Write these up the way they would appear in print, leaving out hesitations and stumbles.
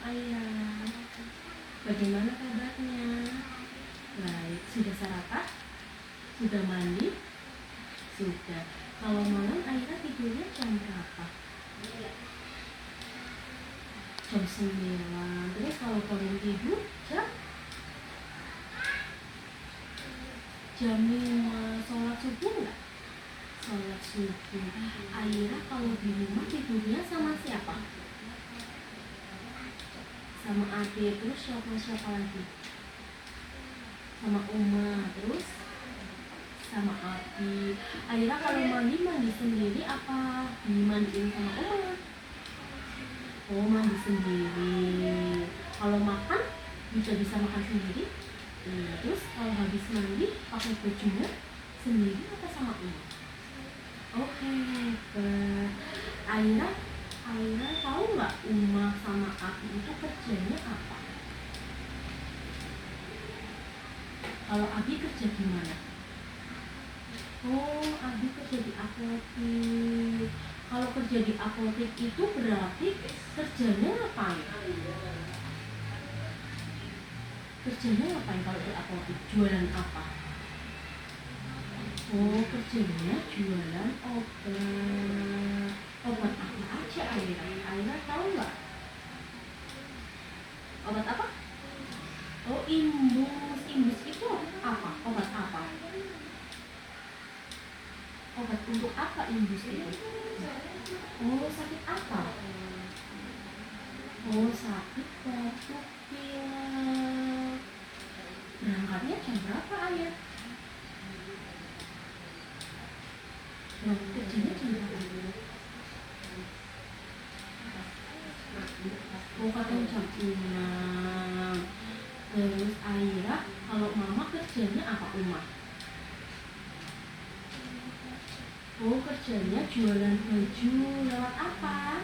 Aira. Bagaimana kabarnya? Baik, sudah sarapan? Sudah mandi? Sudah. Kalau malam Aira tidurnya jam berapa? Jam 9. Terus kalau bangun tidur jam 5. Sholat subuh nggak? Sholat subuh. Aira kalau di rumah tidurnya sama siapa? Sama adik. Terus siapa lagi? Sama Uma. Terus sama Abi. Aira kalau mandi sendiri apa dimandiin sama Uma? Oh, mandi sendiri. Kalau makan juga bisa makan sendiri. Terus kalau habis mandi pakai bajunya sendiri apa sama Uma? Oke, hebat. Aira tahu nggak Uma sama Abi itu kerjanya apa? Kalau Abi kerja gimana? Oh, Abi kerja di apotek. Kalau kerja di apotek itu berarti kerjanya ngapain? Kerjanya ngapain kalau di apotek? Jualan apa? Oh, kerjanya jualan obat. Obat apa aja Aira? Aira tahu nggak? Obat apa? Oh, imbus. Imbus itu apa? Obat apa? Obat untuk apa imbus itu? Oh, sakit apa? Oh, sakit batuk pilek. Berangkatnya jam berapa Ayah? Kerjanya jam berapa? Oh, katanya jam 6. Terus Aira kalau mama kerjanya apa Uma? Oh, kerjanya jualan baju. Lewat apa?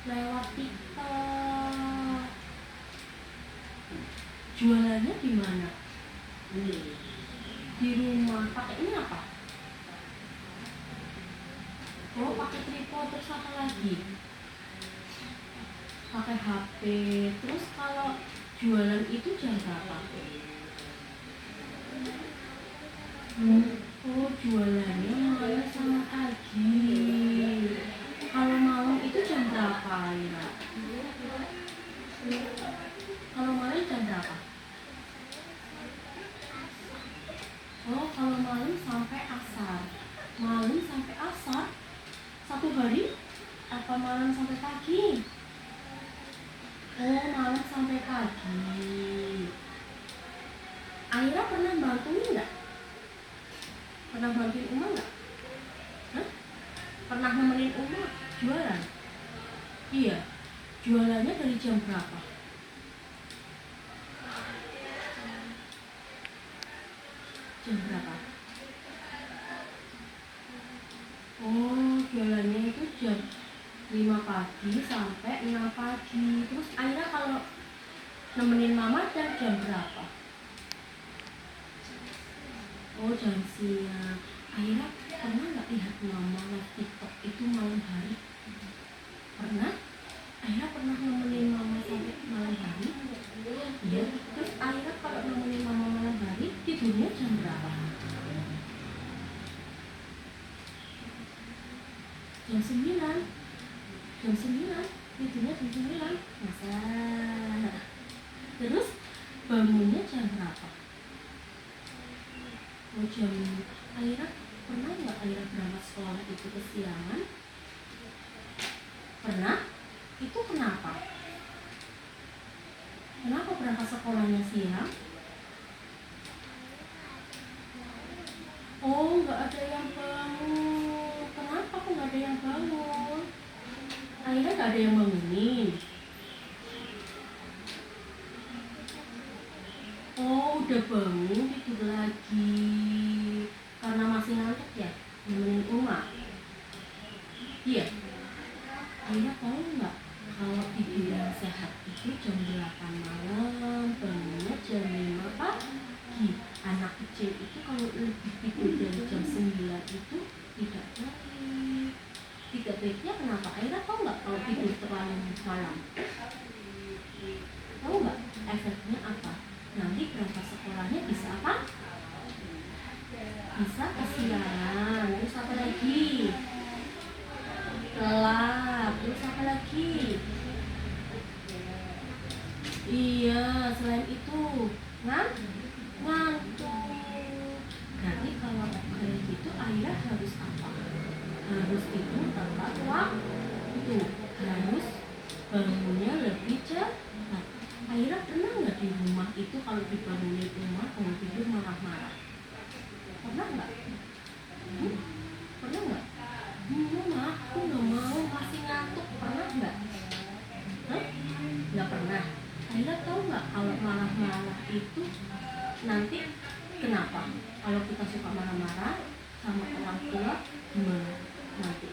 Lewat TikTok. Jualannya di mana? Di rumah. Pakai ini apa? Oh, pakai tripod. Terus apa lagi? Pakai HP. Terus kalau jualan itu jam berapa? Oh, jualannya malam sama pagi. Kalau malam itu jam berapa ya? Kalau malam jam berapa? Oh, kalau malam sampai asar. Malam sampai asar? Satu hari? Apa malam sampai pagi? Oh, malam sampai pagi. Aira pernah bantuin nggak? Pernah bantuin Uma nggak? Pernah nemenin Uma jualan? Iya. Jualannya dari jam berapa? Jam berapa? Oh, jualannya itu jam 5 pagi sampai 6 pagi. Terus Aira kalau nemenin mama jam berapa? Oh, jam siang. Aira pernah nggak lihat mama live TikTok itu malam hari? Pernah? Aira pernah nemenin mama sampai malam hari? Iya. Terus Aira kalau nemenin mama malam hari tidurnya jam berapa? Jam 9. Jam 9? Tidurnya jam 9? Masa? Terus bangunnya jam berapa? Oh, jam. Aira pernah nggak Aira berangkat sekolah itu kesiangan? Pernah? Itu kenapa? Kenapa berangkat sekolahnya siang? Oh, nggak ada yang bangun. Kenapa kok nggak ada yang bangun? Aira nggak ada yang bangunin. Oh, udah bangun tidur lagi. Karena masih ngantuk ya? Nemenin Uma? Iya. Aira tahu nggak kalau tidur yang sehat itu jam 8 malam, bangunnya jam 5 pagi. Anak kecil itu kalau lebih tidur dari jam 9 itu tidak baik. Tidak baiknya kenapa? Aira tahu nggak kalau tidur terlalu malam? efeknya apa? Nanti berangkat sekolahnya bisa apa? Bisa kesiangan. Terus apa lagi? Telat. Terus apa lagi? Iya, selain itu ngantuk. Berarti kalau kayak gitu Aira harus apa? Harus itu tepat waktu. Harus bangunnya lebih cepat. Aira pernah nggak di rumah itu kalau dibangunin rumah kalau tidur marah-marah? Pernah nggak? Pernah nggak? Mama, aku nggak mau, masih ngantuk. Pernah nggak? Nggak pernah. Aira tahu nggak kalau marah-marah itu nanti kenapa? Kalau kita suka marah-marah sama orang tua gimana nanti?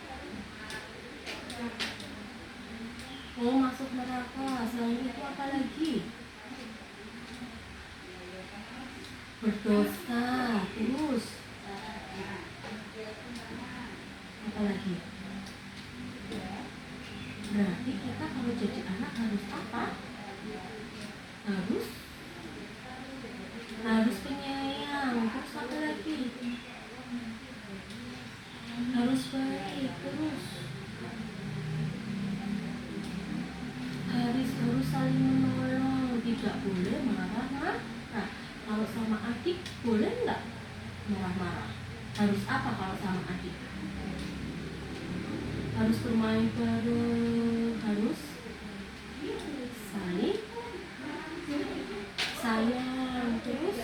Oh, masuk neraka. Selain itu apa lagi? Berdosa. Terus apa lagi? Berarti kita kalau jadi anak harus apa? Harus penyayang. Terus apa lagi? Harus baik. Terus harus saling menolong. Tidak boleh marah-marah. Nah, kalau sama adik boleh nggak marah-marah? Harus apa kalau sama adik? Harus bermain bareng. Harus saling sayang. Terus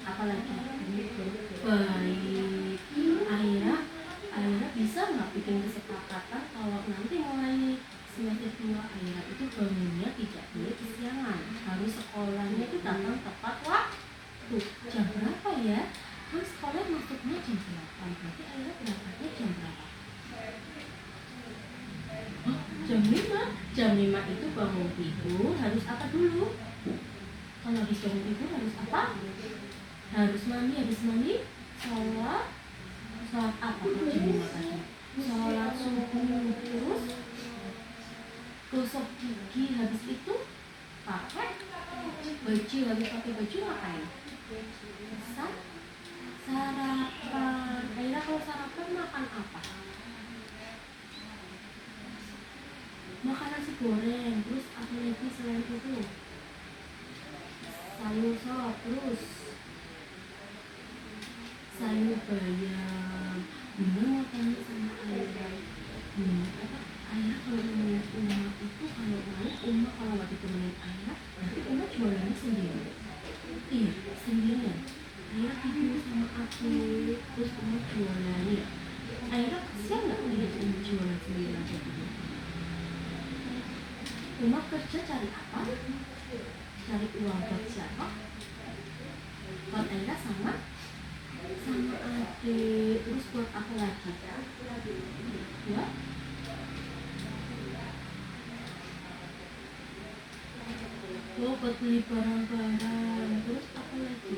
apa lagi? Baik. Aira bisa nggak bikin kesepakatan kalau nanti mulai semester 2 Aira itu bangunnya tidak boleh kesiangan, harus sekolahnya itu datang tepat waktu. Jam berapa ya? Kan sekolah masuknya jam 8, berarti Aira berangkatnya jam berapa? Jam 5. Jam 5 itu bangun tidur harus apa dulu? Kalau habis bangun tidur harus apa? Harus mandi, sholat apa jam 5 tadi? Sholat subuh. Terus gosok gigi, habis itu pakai baju. Habis pakai baju ngapain? Sarapan. Aira kalau sarapan makan apa? Makan nasi goreng. Terus apa lagi selain itu? Sayur sop. Terus sayur bayam. Bunda mau tanya sama Aira. Aira kalau nemenin Uma itu kalau mau Uma kalau nggak ditemenin Aira nanti Uma jualannya sendiri. Iya, sendirian. Aira tidur sama aku terus Uma jualannya. Aira kasihan nggak lihat Uma jualan sendirian gitu? Uma kerja cari apa? Cari uang buat siapa? Buat Aira sama adik. Terus buat apa lagi? Ya? Oh, buat beli barang-barang. Terus apa lagi?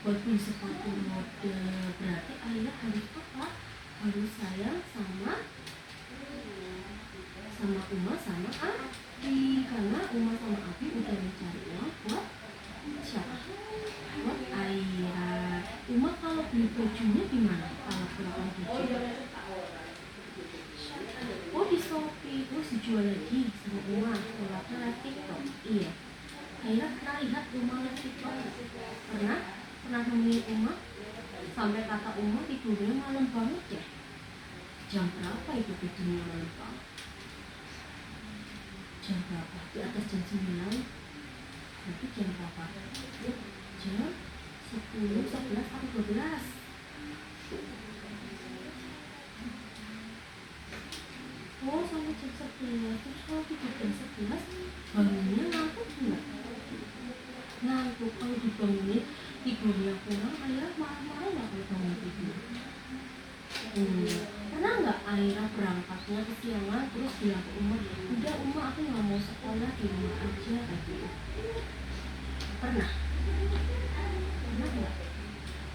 Buat beli sepatu roda. Berarti Aira harus apa? Harus sayang sama Uma sama Abi, karena Uma sama Abi udah mencari uang buat siapa? Buat Aira. Uma kalau beli bajunya di mana? Kalau beli baju? Oh, di Shopee. Terus dijual lagi sama Uma. Kalau lihat TikTok. Iya. Aira pernah lihat Uma lihat TikTok? Pernah nemuin Uma? Sampai kata Uma tidurnya malam banget ya. Jam berapa itu tidurnya malam banget? Jam berapa? Di atas jam 9. Berarti jam berapa? Jam 10, 11, atau 12. Oh, sampai jam 11. Terus kalau tidur jam 11 bangunnya ngantuk nggak? Ngantuk. Kalau dibangunin tidurnya kurang, Aira marah-marah nggak kalau bangun tidur? Pernah nggak Aira berangkatnya kesiangan terus bilang ke Uma, udah Uma aku nggak mau sekolah, di rumah aja kayak gitu? Pernah nggak?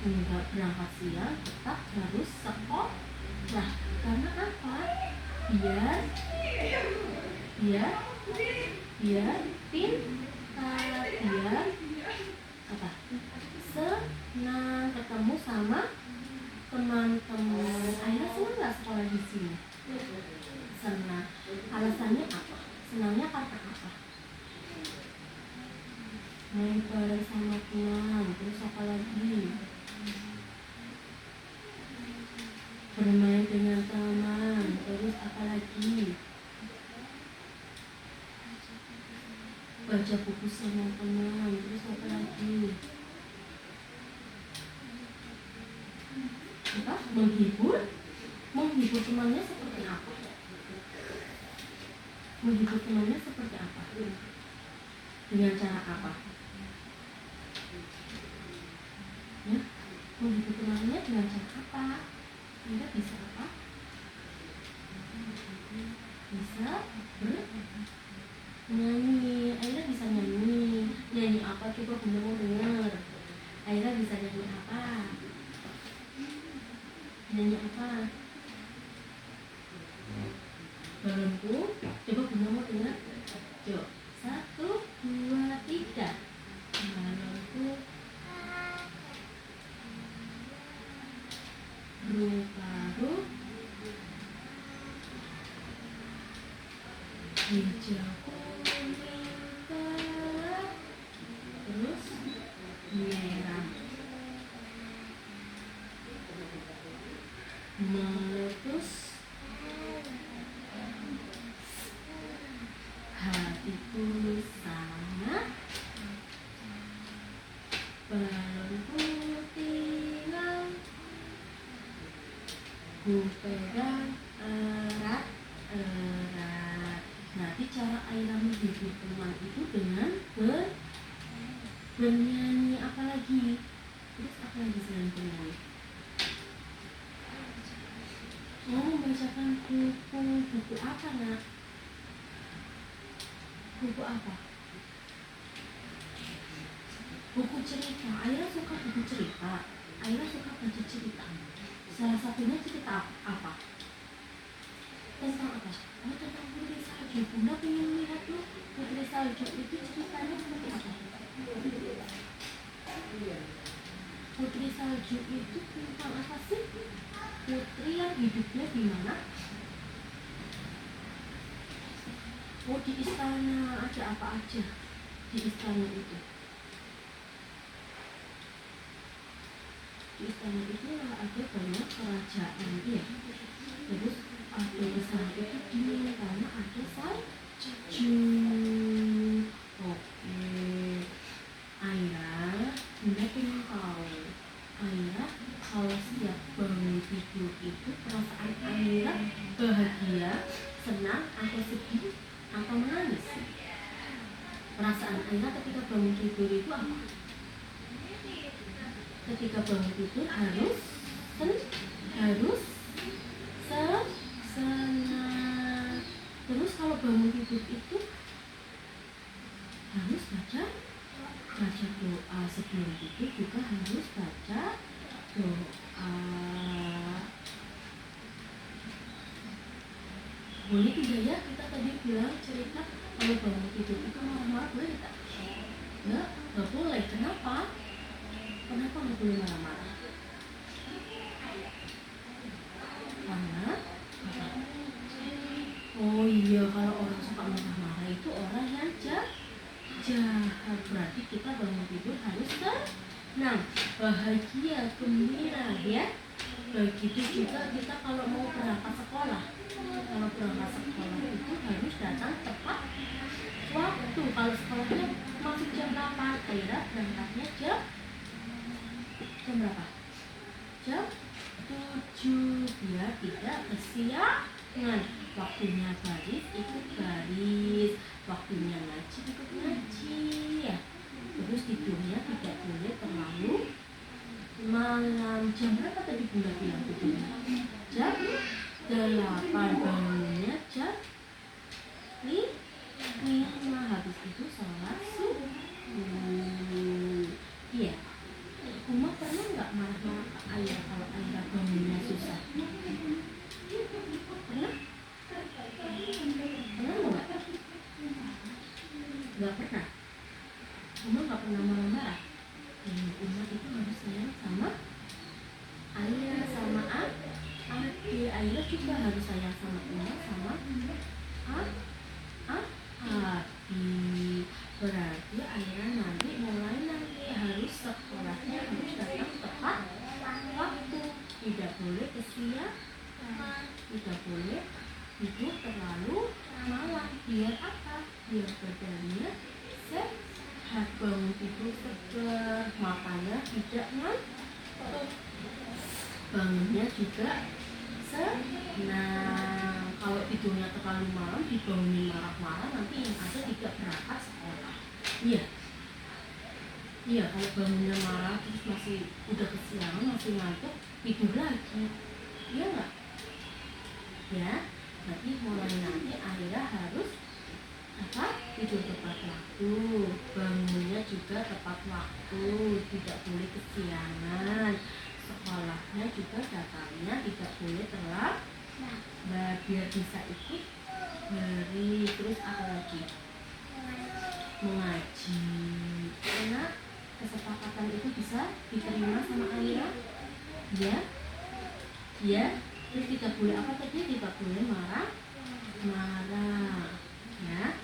Enggak, berangkat siang tetap harus sekolah. Karena apa? biar pintar, biar apa? Senang ketemu sama teman-teman. Akhirnya senang nggak sekolah di sini? Senang. Alasannya apa? Senangnya karena apa? Main bareng sama teman, terus apa lagi? Bermain dengan teman, terus apa lagi? Baca buku sama teman, terus apa lagi? Apa? Menghibur temannya seperti apa? Menghibur temannya seperti apa? Dengan cara apa? Ya, menghibur temannya dengan cara apa? Anda bisa apa? Bisa bernyanyi. Aira bisa nyanyi. Nyanyi apa? Coba Bunda mau dengar. Aira bisa nyanyi apa? Nyanyi apa? Balonku. Coba Bunda mau dengar. Coba 1, 2, 3. Balonku paruh hijau kuning gelap, terus merah, meletus hatiku sangat, balonku tinggal ku pegang erat-erat. Nanti cara Aira menghibur teman itu dengan bernyanyi. Apa lagi? Terus apa lagi selain bernyanyi? Oh, membacakan buku apa nak? Buku apa? Buku cerita. Aira suka buku cerita. Aira suka baca cerita. Salah satunya cerita apa? Tentang apa? Oh, tentang Putri Salju. Bunda pengen lihat tuh Putri Salju itu ceritanya seperti apa? Putri Salju itu tentang apa sih? Putri yang hidupnya di mana? Oh, di istana. Ada apa aja di istana itu? Di istana itu ada banyak kerajaan, ya. Terus ada istana itu dingin karena ada salju. Oke, Aira, Bunda pengen tahu. Aira kalau setiap bangun tidur itu perasaan Aira bahagia, senang, atau sedih, atau menangis? Perasaan Aira ketika bangun tidur itu apa? Ketika bangun tidur harus senang. Terus kalau bangun tidur itu harus baca doa. Sebelum tidur juga harus baca doa. Boleh tidak ya kita tadi bilang cerita kalau bangun tidur itu marah-marah, boleh tidak? Nggak boleh. Kenapa nggak boleh marah-marah? Karena oh iya, kalau orang suka marah-marah itu orang yang jahat. Berarti kita bangun tidur harus senang, bahagia, gembira, ya. Begitu juga kita kalau mau berangkat sekolah. Kalau berangkat sekolah itu harus datang tepat waktu. Kalau sekolahnya masuk jam 8, Aira berangkatnya jam berapa? Jam 7, biar tidak kesiangan. Waktunya baris ikut baris, waktunya ngaji ikut ngaji, ya. Terus tidurnya tidak boleh terlalu malam. Jam berapa tadi Bunda bilang tidurnya? Jam 8, bangunnya jam 5. Habis itu sholat subuh. Iya. Uma pernah nggak marah-marah ke Aira kalau Aira bangunnya susah? Pernah? Pernah nggak? Aira juga harus sayang sama Uma sama Abi. Berarti Aira nanti harus sekolahnya harus datang tepat waktu, tidak boleh kesiangan, tidak boleh tidur terlalu malam. Biar apa? Biar badannya sehat, bangun tidur segar, makanya tidak ngantuk, bangunnya juga senang. Kalau tidurnya terlalu malam, dibangunin marah-marah, nanti yang ada tidak berangkat sekolah. Iya, kalau bangunnya marah terus masih udah kesiangan, masih ngantuk, tidur lagi. Iya nggak? Ya, berarti mulai nanti Aira harus tidur tepat waktu, bangunnya juga tepat waktu, tidak boleh kesiangan, sekolahnya juga datangnya tidak boleh telat, biar bisa ikut beri. Terus apa lagi? Mengaji. Karena kesepakatan itu bisa diterima sama Aira. Ya, terus tidak boleh apa tadi? Tidak boleh marah, ya.